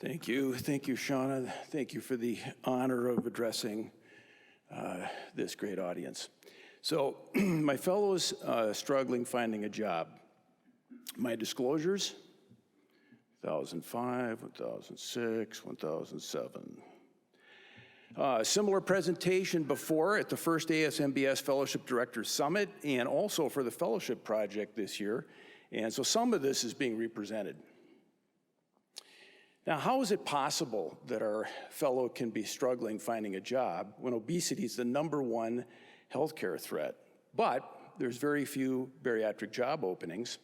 Thank you, Shauna. Thank you for the honor of addressing this great audience. So, my fellows struggling finding a job. My disclosures, 2005, 2006, 2007. Similar presentation before at the first ASMBS Fellowship Directors Summit and also for the Fellowship Project this year. And so some of this is being represented. Now, how is it possible that our fellow can be struggling finding a job when obesity is the #1 healthcare threat? But there's very few bariatric job openings.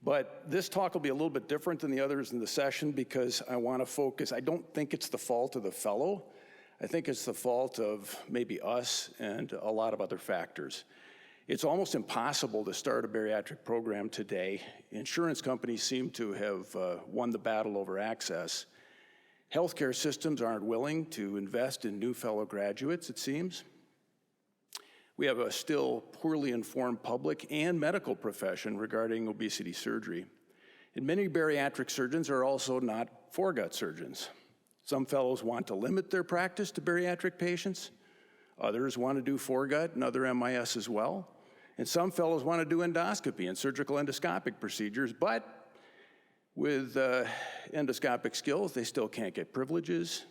But this talk will be a little bit different than the others in the session because I want to focus. I don't think it's the fault of the fellow. I think it's the fault of maybe us and a lot of other factors. It's almost impossible to start a bariatric program today. Insurance companies seem to have won the battle over access. Healthcare systems aren't willing to invest in new fellow graduates, it seems. We have a still poorly informed public and medical profession regarding obesity surgery. And many bariatric surgeons are also not foregut surgeons. Some fellows want to limit their practice to bariatric patients. Others want to do foregut and other MIS as well. And some fellows want to do endoscopy and surgical endoscopic procedures, but with endoscopic skills, they still can't get privileges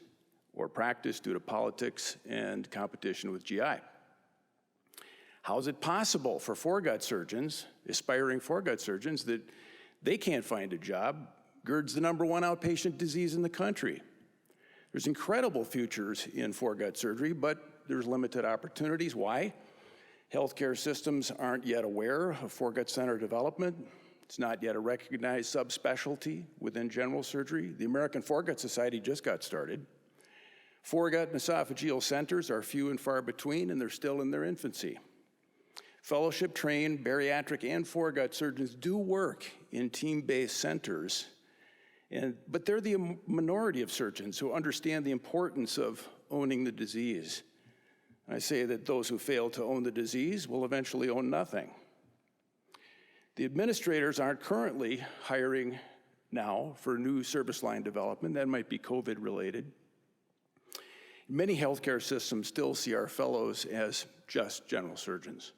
or practice due to politics and competition with GI. How is it possible for foregut surgeons, aspiring foregut surgeons, that they can't find a job? GERD's the #1 outpatient disease in the country. There's incredible futures in foregut surgery, but there's limited opportunities. Why? Healthcare systems aren't yet aware of foregut center development. It's not yet a recognized subspecialty within general surgery. The American Foregut Society just got started. Foregut and esophageal centers are few and far between, and they're still in their infancy. Fellowship-trained bariatric and foregut surgeons do work in team-based centers, but they're the minority of surgeons who understand the importance of owning the disease. I say that those who fail to own the disease will eventually own nothing. The administrators aren't currently hiring now for new service line development. That might be COVID related. Many healthcare systems still see our fellows as just general surgeons.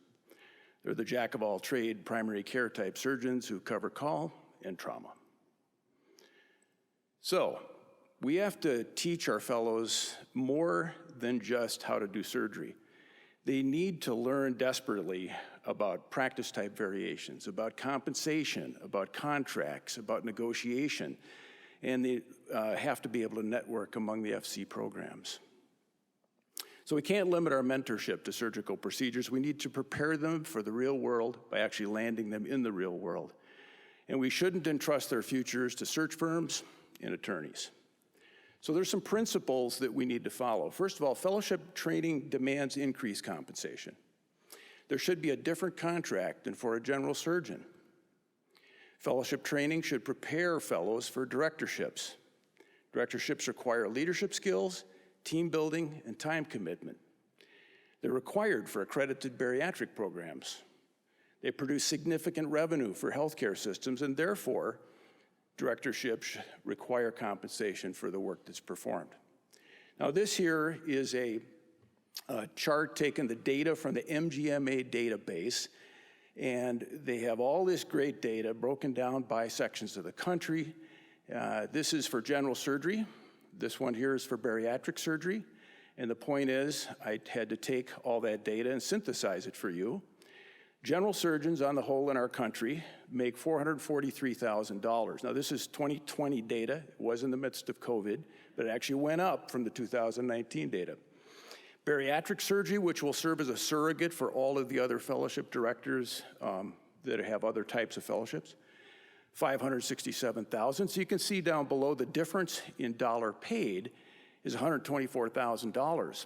They're the jack of all trade primary care type surgeons who cover call and trauma. So, we have to teach our fellows more than just how to do surgery. They need to learn desperately about practice type variations, about compensation, about contracts, about negotiation, and they have to be able to network among the FC programs. So we can't limit our mentorship to surgical procedures. We need to prepare them for the real world by actually landing them in the real world. And we shouldn't entrust their futures to search firms and attorneys. So there's some principles that we need to follow. First of all, fellowship training demands increased compensation. There should be a different contract than for a general surgeon. Fellowship training should prepare fellows for directorships. Directorships require leadership skills, team building, and time commitment. They're required for accredited bariatric programs. They produce significant revenue for healthcare systems, and therefore, directorships require compensation for the work that's performed. Now, this here is a chart taking the data from the MGMA database, and they have all this great data broken down by sections of the country. This is for general surgery. This one here is for bariatric surgery. And the point is, I had to take all that data and synthesize it for you. General surgeons on the whole in our country make $443,000. Now this is 2020 data. It was in the midst of COVID, but it actually went up from the 2019 data. Bariatric surgery, which will serve as a surrogate for all of the other fellowship directors that have other types of fellowships, $567,000. So you can see down below the difference in dollar paid is $124,000.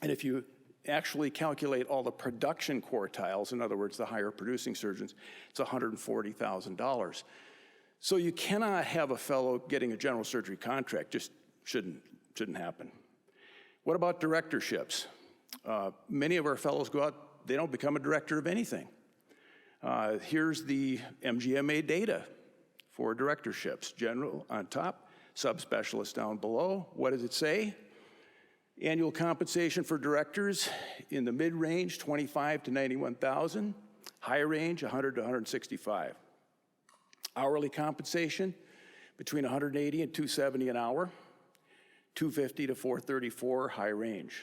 And if you actually calculate all the production quartiles, in other words, the higher producing surgeons, it's $140,000. So you cannot have a fellow getting a general surgery contract, just shouldn't happen. What about directorships? Many of our fellows go out, they don't become a director of anything. Here's the MGMA data for directorships. General on top, Subspecialist down below. What does it say? Annual compensation for directors in the mid-range, $25,000 to $91,000. High range, $100,000 to $165,000. Hourly compensation between $180 and $270 an hour. $250 to $434, high range.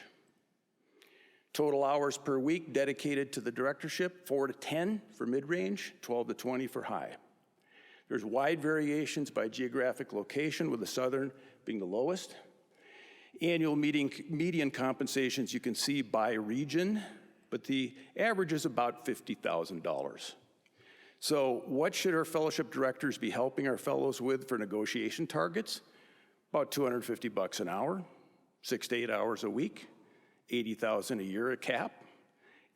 Total hours per week dedicated to the directorship, 4 to 10 for mid-range, 12 to 20 for high. There's wide variations by geographic location, with the southern being the lowest. Annual median compensations you can see by region, but the average is about $50,000. So what should our fellowship directors be helping our fellows with for negotiation targets? About $250 an hour, 6 to 8 hours a week, $80,000 a year a cap.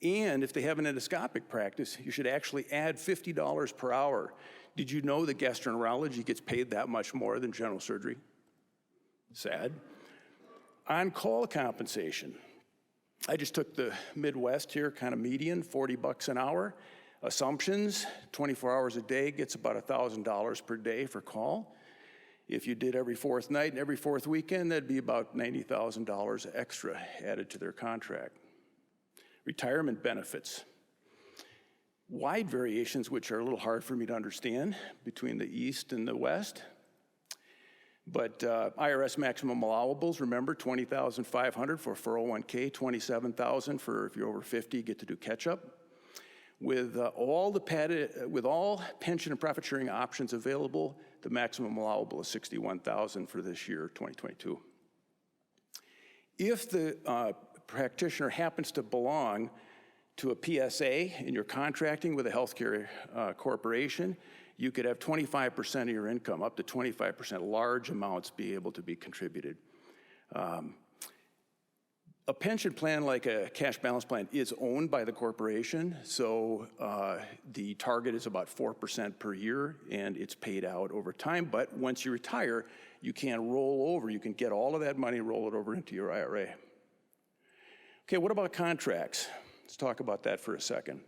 And if they have an endoscopic practice, you should actually add $50 per hour. Did you know that gastroenterology gets paid that much more than general surgery? Sad. On-call compensation. I just took the Midwest here, kind of median, $40 an hour. Assumptions, 24 hours a day gets about $1,000 per day for call. If you did every fourth night and every fourth weekend, that'd be about $90,000 extra added to their contract. Retirement benefits. Wide variations, which are a little hard for me to understand, between the East and the West. But IRS maximum allowables, remember, $20,500 for 401k, $27,000 for if you're over 50, you get to do catch-up. With all pension and profit sharing options available, the maximum allowable is $61,000 for this year, 2022. If the practitioner happens to belong to a PSA and you're contracting with a healthcare corporation, you could have 25% of your income, up to 25%, large amounts be able to be contributed. A pension plan like a cash balance plan is owned by the corporation, so the target is about 4% per year, and it's paid out over time. But once you retire, you can roll over. You can get all of that money, roll it over into your IRA. Okay, what about contracts? Let's talk about that for a second.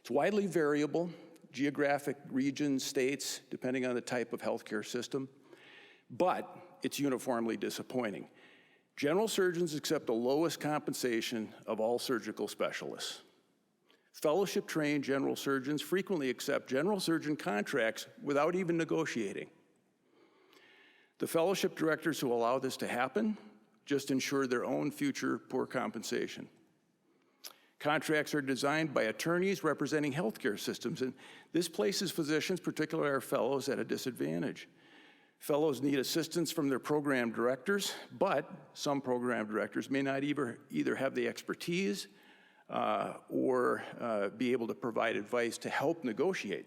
It's widely variable, geographic regions, states, depending on the type of healthcare system, but it's uniformly disappointing. General surgeons accept the lowest compensation of all surgical specialists. Fellowship-trained general surgeons frequently accept general surgeon contracts without even negotiating. The fellowship directors who allow this to happen just ensure their own future poor compensation. Contracts are designed by attorneys representing healthcare systems, and this places physicians, particularly our fellows, at a disadvantage. Fellows need assistance from their program directors, but some program directors may not either have the expertise or be able to provide advice to help negotiate.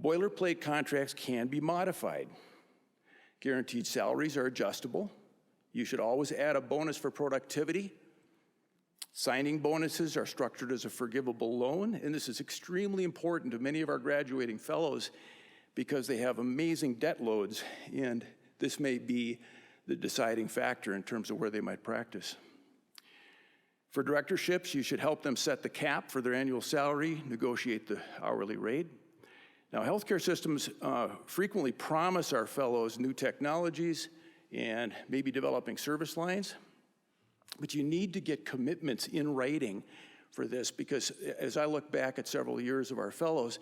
Boilerplate contracts can be modified. Guaranteed salaries are adjustable. You should always add a bonus for productivity. Signing bonuses are structured as a forgivable loan, and this is extremely important to many of our graduating fellows because they have amazing debt loads, and this may be the deciding factor in terms of where they might practice. For directorships, you should help them set the cap for their annual salary, negotiate the hourly rate. Now, healthcare systems frequently promise our fellows new technologies and maybe developing service lines, but you need to get commitments in writing for this, because as I look back at several years of our fellows,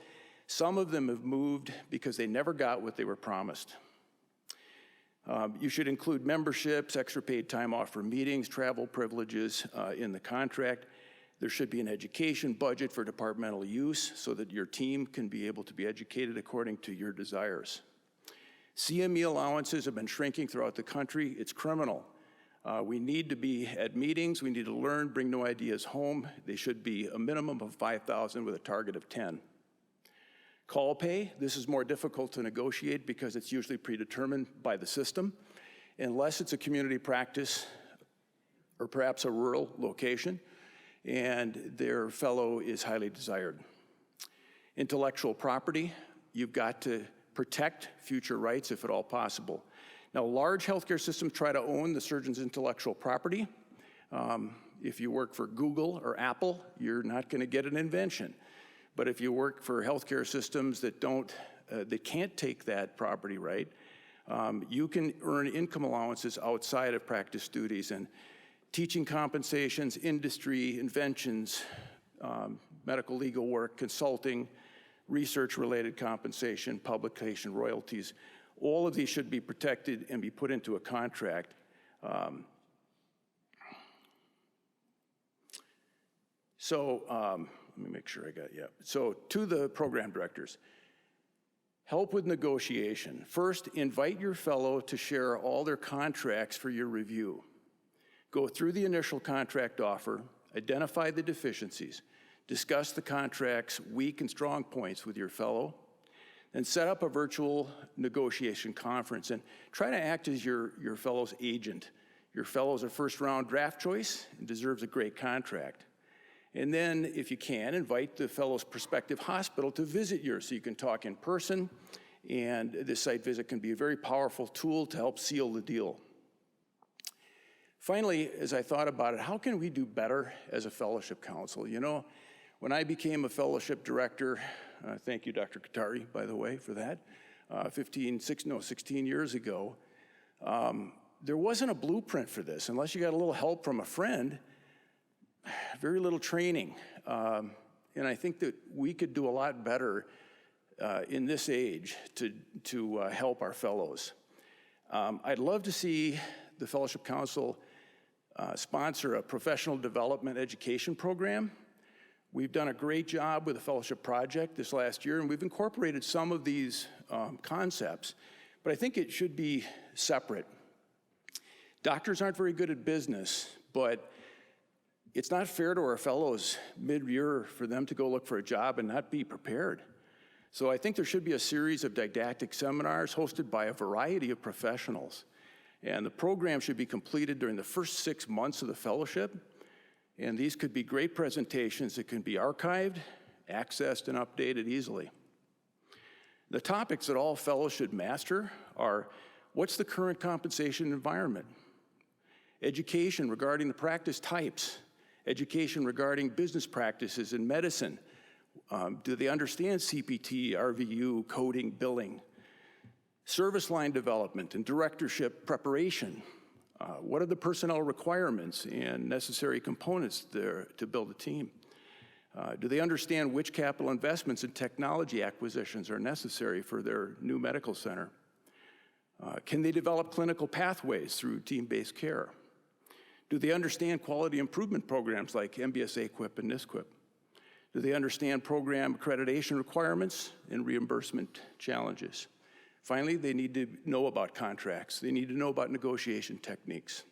some of them have moved because they never got what they were promised. You should include memberships, extra paid time off for meetings, travel privileges in the contract. There should be an education budget for departmental use so that your team can be able to be educated according to your desires. CME allowances have been shrinking throughout the country. It's criminal. We need to be at meetings. We need to learn, bring no ideas home. They should be a minimum of 5,000 with a target of 10. Call pay, this is more difficult to negotiate because it's usually predetermined by the system, unless it's a community practice or perhaps a rural location, and their fellow is highly desired. Intellectual property, you've got to protect future rights if at all possible. Now, large healthcare systems try to own the surgeon's intellectual property. If you work for Google or Apple, you're not going to get an invention. But if you work for healthcare systems that don't that can't take that property right, you can earn income allowances outside of practice duties, and teaching compensations, industry, inventions, medical legal work, consulting, research-related compensation, publication royalties. All of these should be protected and be put into a contract. Let me make sure I got, yeah. So to the program directors, help with negotiation. First, invite your fellow to share all their contracts for your review. Go through the initial contract offer, identify the deficiencies, discuss the contract's weak and strong points with your fellow, then set up a virtual negotiation conference and try to act as your fellow's agent. Your fellow's a first-round draft choice and deserves a great contract. And then, if you can, invite the fellow's prospective hospital to visit yours so you can talk in person, and this site visit can be a very powerful tool to help seal the deal. Finally, as I thought about it, how can we do better as a fellowship council? You know, when I became a fellowship director, thank you, Dr. Katari, by the way, for that, 16 years ago, there wasn't a blueprint for this. Unless you got a little help from a friend, very little training. And I think that we could do a lot better in this age to help our fellows. I'd love to see the Fellowship Council sponsor a professional development education program. We've done a great job with the Fellowship Project this last year, and we've incorporated some of these concepts, but I think it should be separate. Doctors aren't very good at business, but it's not fair to our fellows mid-year for them to go look for a job and not be prepared. So I think there should be a series of didactic seminars hosted by a variety of professionals. And the program should be completed during the first 6 months of the fellowship. And these could be great presentations that can be archived, accessed, and updated easily. The topics that all fellows should master are: what's the current compensation environment? Education regarding the practice types. Education regarding business practices in medicine. Do they understand CPT, RVU, coding, billing? Service line development and directorship preparation. What are the personnel requirements and necessary components there to build a team? Do they understand which capital investments and technology acquisitions are necessary for their new medical center? Can they develop clinical pathways through team-based care? Do they understand quality improvement programs like MBSA, QIP, and NISQIP? Do they understand program accreditation requirements and reimbursement challenges? Finally, they need to know about contracts. They need to know about negotiation techniques.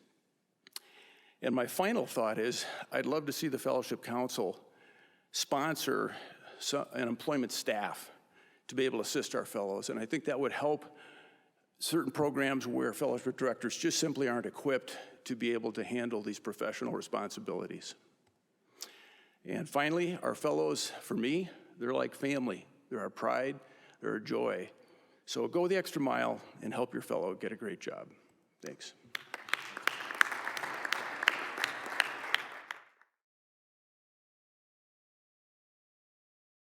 And my final thought is, I'd love to see the Fellowship Council sponsor an employment staff to be able to assist our fellows. And I think that would help certain programs where fellowship directors just simply aren't equipped to be able to handle these professional responsibilities. And finally, our fellows, for me, they're like family. They're our pride, they're our joy. So go the extra mile and help your fellow get a great job. Thanks.